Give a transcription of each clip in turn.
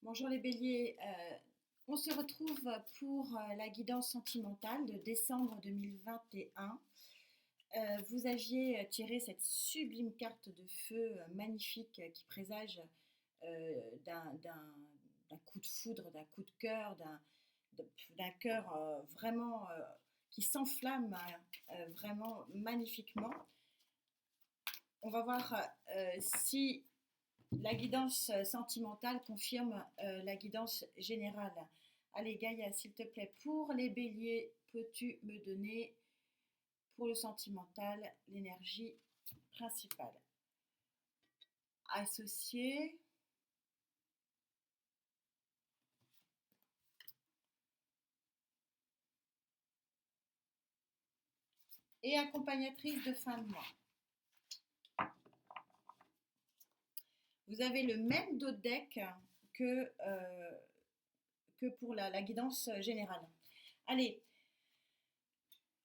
Bonjour les béliers, on se retrouve pour la guidance sentimentale de décembre 2021. Vous aviez tiré cette sublime carte de feu magnifique qui présage d'un coup de foudre, d'un coup de cœur, d'un cœur vraiment qui s'enflamme vraiment magnifiquement. On va voir si la guidance sentimentale confirme la guidance générale. Allez, Gaïa, s'il te plaît, pour les béliers, peux-tu me donner pour le sentimental l'énergie principale? Associée et accompagnatrice de fin de mois. Vous avez le même dos de deck que pour la guidance générale. Allez,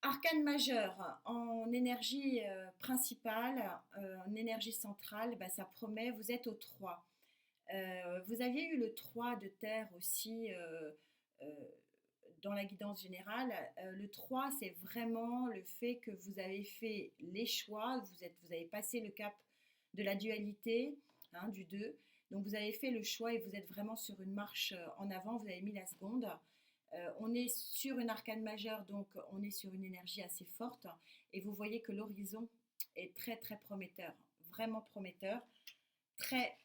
arcane majeur en énergie principale, en énergie centrale, bah, ça promet, vous êtes au 3. Vous aviez eu le 3 de terre aussi euh, dans la guidance générale. Le 3, c'est vraiment le fait que vous avez fait les choix, vous avez passé le cap de la dualité, hein, du 2. Donc vous avez fait le choix et vous êtes vraiment sur une marche en avant, vous avez mis la seconde. On est sur une arcane majeure, donc on est sur une énergie assez forte. Et vous voyez que l'horizon est très très prometteur, vraiment prometteur. Très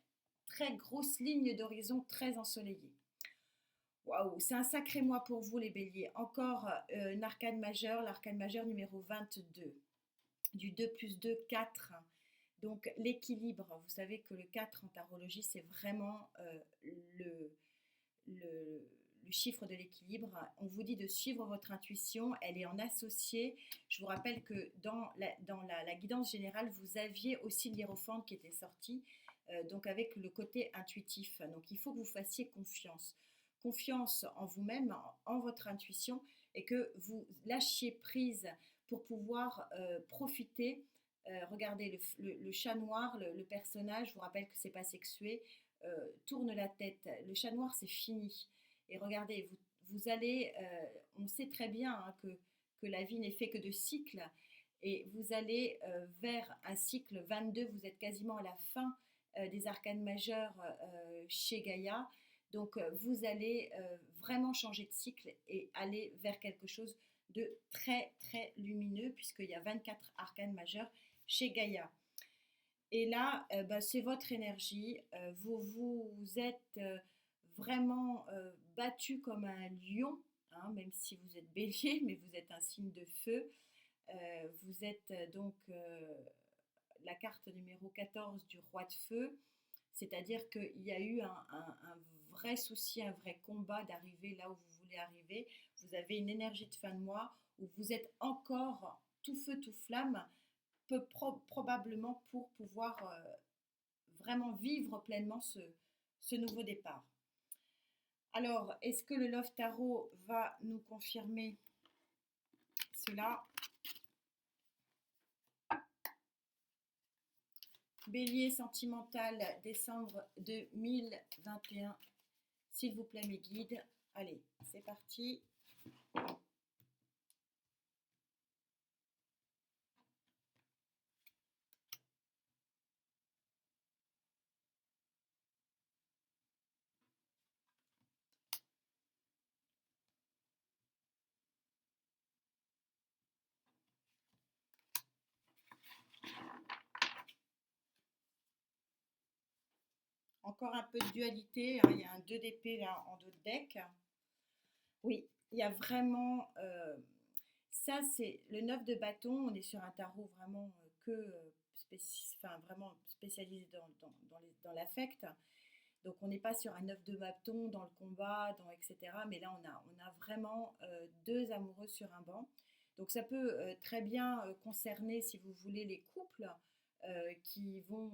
très grosse ligne d'horizon, très ensoleillée. Waouh, c'est un sacré mois pour vous les béliers. Encore une arcane majeure, l'arcane majeure numéro 22. Du 2 plus 2, 4. Donc l'équilibre, vous savez que le 4 en tarologie, c'est vraiment le, le, le chiffre de l'équilibre. On vous dit de suivre votre intuition, elle est en associé. Je vous rappelle que dans la guidance générale, vous aviez aussi l'hiérophant qui était sorti, donc avec le côté intuitif. Donc il faut que vous fassiez confiance. Confiance en vous-même, en votre intuition, et que vous lâchiez prise pour pouvoir profiter. Regardez le chat noir, le personnage, je vous rappelle que c'est pas sexué, tourne la tête. Le chat noir, c'est fini. Et regardez, vous allez, on sait très bien hein, que la vie n'est faite que de cycles, et vous allez vers un cycle 22, vous êtes quasiment à la fin des arcanes majeures chez Gaïa, donc vous allez vraiment changer de cycle et aller vers quelque chose de très très lumineux, puisqu'il y a 24 arcanes majeures chez Gaïa. Et là, bah, c'est votre énergie. Vous êtes vraiment battu comme un lion, hein, même si vous êtes bélier, mais vous êtes un signe de feu. Vous êtes donc la carte numéro 14 du roi de feu. C'est-à-dire qu'il y a eu un vrai souci, un vrai combat d'arriver là où vous voulez arriver. Vous avez une énergie de fin de mois où vous êtes encore tout feu, tout flamme, probablement pour pouvoir vraiment vivre pleinement ce nouveau départ. Alors, est-ce que le Love Tarot va nous confirmer cela? Bélier sentimental, décembre 2021. S'il vous plaît, mes guides. Allez, c'est parti. Encore un peu de dualité, hein. Il y a un 2 d'épée là en dos de deck. Oui, il y a vraiment... ça, c'est le 9 de bâton. On est sur un tarot vraiment vraiment spécialisé dans l'affect. Donc on n'est pas sur un 9 de bâton dans le combat, etc. Mais là, on a vraiment deux amoureux sur un banc. Donc ça peut très bien concerner, si vous voulez, les couples qui vont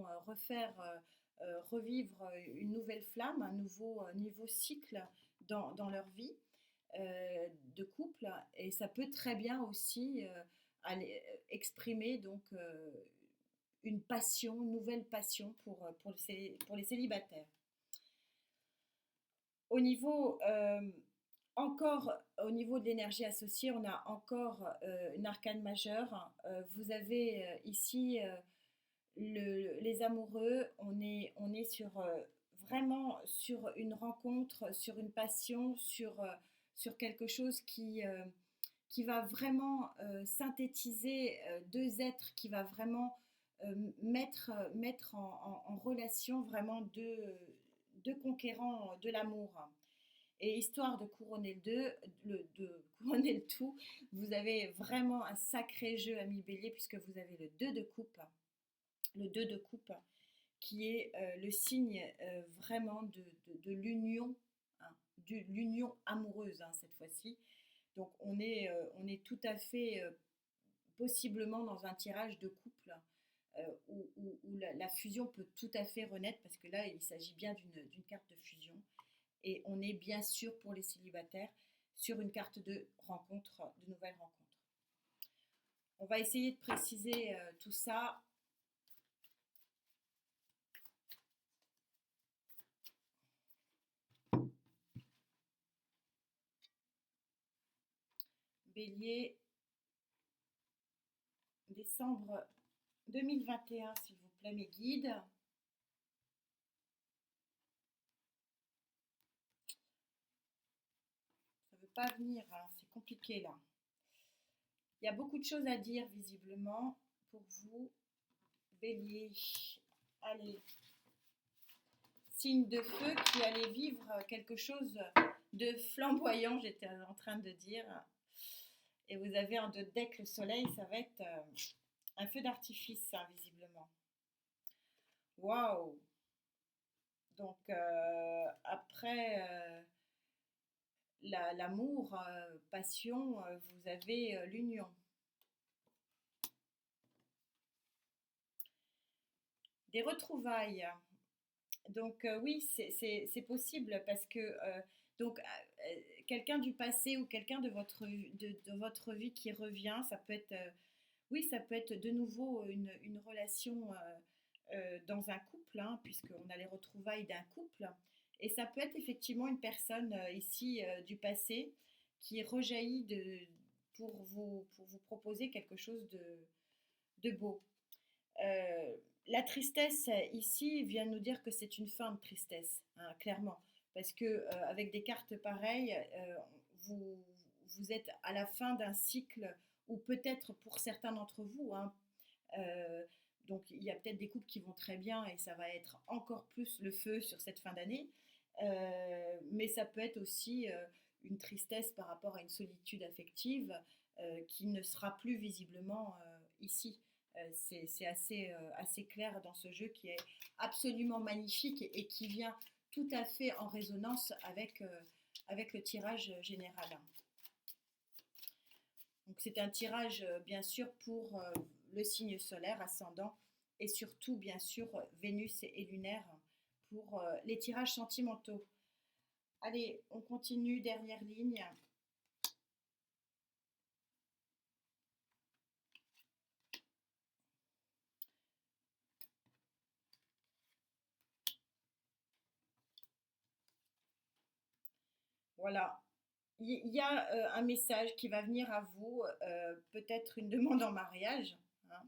revivre une nouvelle flamme, un nouveau niveau cycle dans leur vie de couple. Et ça peut très bien aussi exprimer donc une passion, une nouvelle passion pour les célibataires. Au niveau, encore au niveau de l'énergie associée, on a encore une arcane majeure. Vous avez ici les amoureux, on est sur vraiment sur une rencontre, sur une passion, sur quelque chose qui va vraiment synthétiser deux êtres, qui va vraiment mettre en relation vraiment deux conquérants de l'amour. Et histoire de couronner de couronner le tout, vous avez vraiment un sacré jeu, ami Bélier, puisque vous avez le 2 de coupe, qui est le signe vraiment de l'union, hein, de l'union amoureuse, hein, cette fois-ci. Donc on est tout à fait possiblement dans un tirage de couple où la fusion peut tout à fait renaître, parce que là il s'agit bien d'une carte de fusion. Et on est bien sûr pour les célibataires sur une carte de rencontre, de nouvelles rencontres. On va essayer de préciser tout ça. Bélier, décembre 2021, s'il vous plaît, mes guides. Ça ne veut pas venir, hein, c'est compliqué là. Il y a beaucoup de choses à dire visiblement pour vous, Bélier. Allez, signe de feu qui allait vivre quelque chose de flamboyant, j'étais en train de dire. Et vous avez en deux decks le soleil, ça va être un feu d'artifice, ça, visiblement. Waouh! Donc, après l'amour, passion, vous avez l'union. Des retrouvailles. Donc, oui, c'est possible parce que donc quelqu'un du passé ou quelqu'un de votre vie qui revient, ça peut être, oui, ça peut être de nouveau une relation dans un couple, hein, puisqu'on a les retrouvailles d'un couple. Et ça peut être effectivement une personne ici du passé qui rejaillit pour vous proposer quelque chose de beau. Euh, la tristesse ici vient nous dire que c'est une fin de tristesse, hein, clairement, parce que avec des cartes pareilles, vous, vous êtes à la fin d'un cycle, ou peut-être pour certains d'entre vous, hein, euh, donc il y a peut-être des couples qui vont très bien et ça va être encore plus le feu sur cette fin d'année. Mais ça peut être aussi une tristesse par rapport à une solitude affective qui ne sera plus visiblement ici. C'est assez, assez clair dans ce jeu qui est absolument magnifique et qui vient tout à fait en résonance avec le tirage général. Donc c'est un tirage bien sûr pour le signe solaire ascendant et surtout bien sûr Vénus et lunaire pour les tirages sentimentaux. Allez, on continue, dernière ligne. Voilà. Il y a un message qui va venir à vous, peut-être une demande en mariage, hein.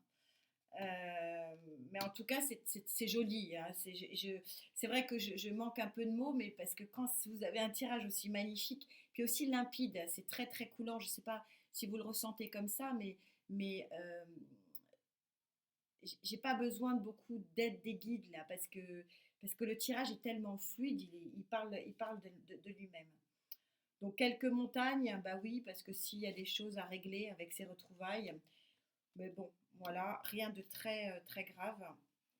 Mais en tout cas, c'est joli, hein. C'est vrai que je manque un peu de mots, mais parce que quand vous avez un tirage aussi magnifique, puis aussi limpide, c'est très très coulant. Je ne sais pas si vous le ressentez comme ça, mais j'ai pas besoin de beaucoup d'aide des guides là, parce que le tirage est tellement fluide, il parle de lui-même. Donc quelques montagnes, bah oui, parce que s'il y a des choses à régler avec ces retrouvailles, mais bon, voilà, rien de très très grave.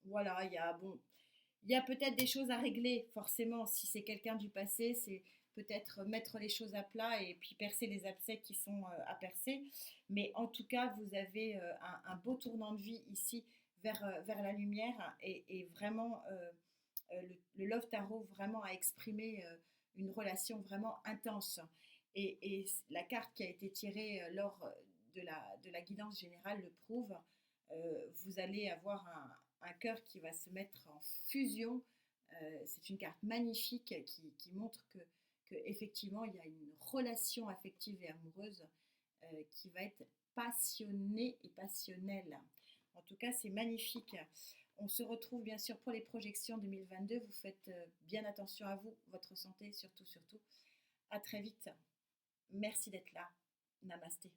Voilà, il y a peut-être des choses à régler, forcément. Si c'est quelqu'un du passé, c'est peut-être mettre les choses à plat et puis percer les abcès qui sont à percer. Mais en tout cas, vous avez un beau tournant de vie ici vers la lumière et vraiment le Love Tarot vraiment a exprimé une relation vraiment intense. Et la carte qui a été tirée lors de la guidance générale le prouve. Vous allez avoir un cœur qui va se mettre en fusion. C'est une carte magnifique qui montre que qu'effectivement, il y a une relation affective et amoureuse qui va être passionnée et passionnelle. En tout cas, c'est magnifique. On se retrouve bien sûr pour les projections 2022. Vous faites bien attention à vous, votre santé, surtout, surtout. À très vite. Merci d'être là. Namasté.